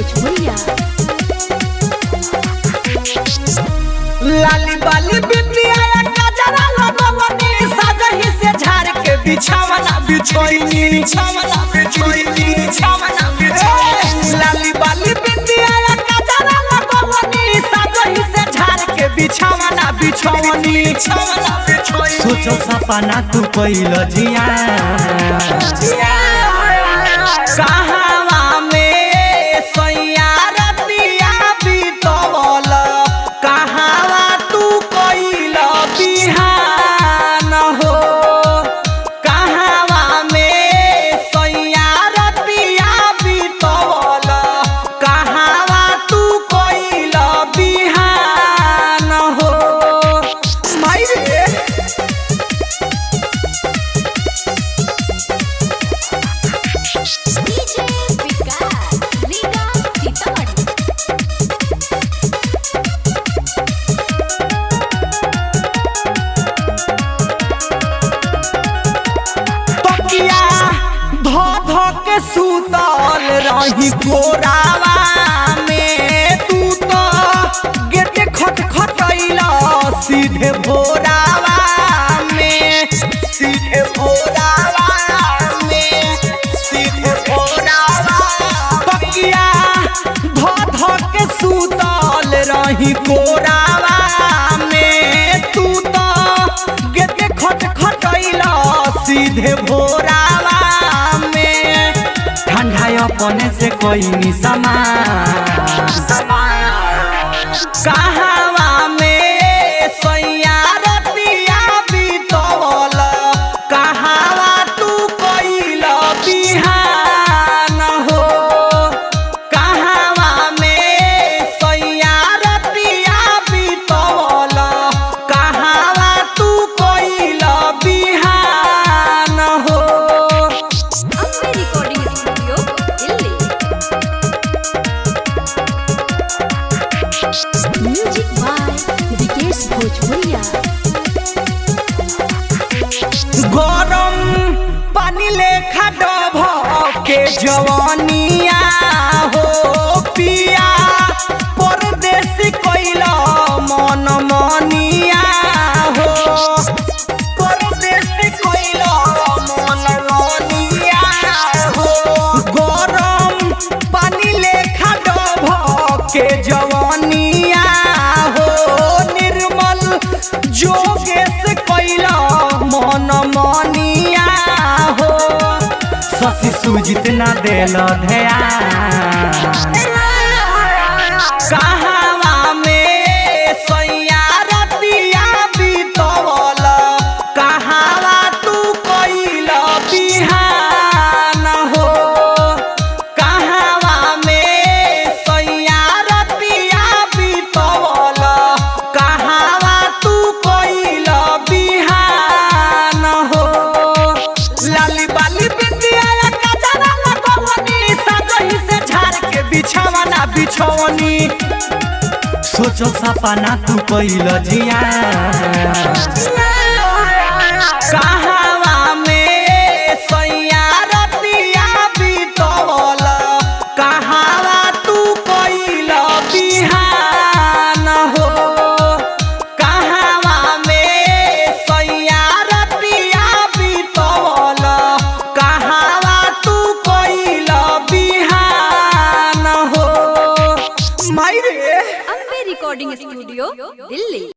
भोजपुरिया। लाली बाली बिंदिया गजरा लगवनी साजही से झाड़ के बिछावना बिछोइनी लाली बाली बिंदिया गजरा लगवनी साजही से झाड़ के बिछावना बिछोइनी सोचो सपना तू कइल जिया कहावा में सैया रतिया बीतवल कहावा तू कइल बिहान हो कहावा में सैया रतिया बीतवल कहावा तू कइल बिहान हो मायरे डीजे विकास लीगा सीतामढ़ी। तकिया धो धो के सुतल रही कोरावा में तू तो गेट खट खटैला सीधे भोरावा में तकिया धो धो के सुतल रही कोरावा में तू तो गेट खट खटैला सीधे भोरावा में ठंडा अपने से कोई नहीं कहावा में सैया रतिया बीतवल कहावा तू कइल बिहान हो कहावा में सैया रतिया बीतवल कहावा तू कइल बिहान हो Ambe recording studio Delhi. Music by Vikesh Bhojpuriya. गरम पानी लेखा डभ के जवानिया हो पिया परदेसी कइल मन मनिया हो परदेसी कइल मन मनिया हो गरम पानी लेखा डभ के जवानिया हो निर्मल जोगेश कइल मन मनिया हो शशि सुजित ना देल ध्यान कहावा में सैया रतिया बीतवल कहावा तू कइल बिहान हो कहावा में सैया रतिया बीतवल कहावा तू कइल बिहान हो लाली बाली बिंदिया गजरा लगवनी साजही से झाड़ के बिछावना बिछोवनी सोचो सपना तू कइल जिया कहावा में सैया रतिया बीतवल कहावा तू कइल बिहान हो कहावा में सैया रतिया बीतवल कहावा तू कइल बिहान हो मायरे अम्बे रिकॉर्डिंग स्टूडियो दिल्ली।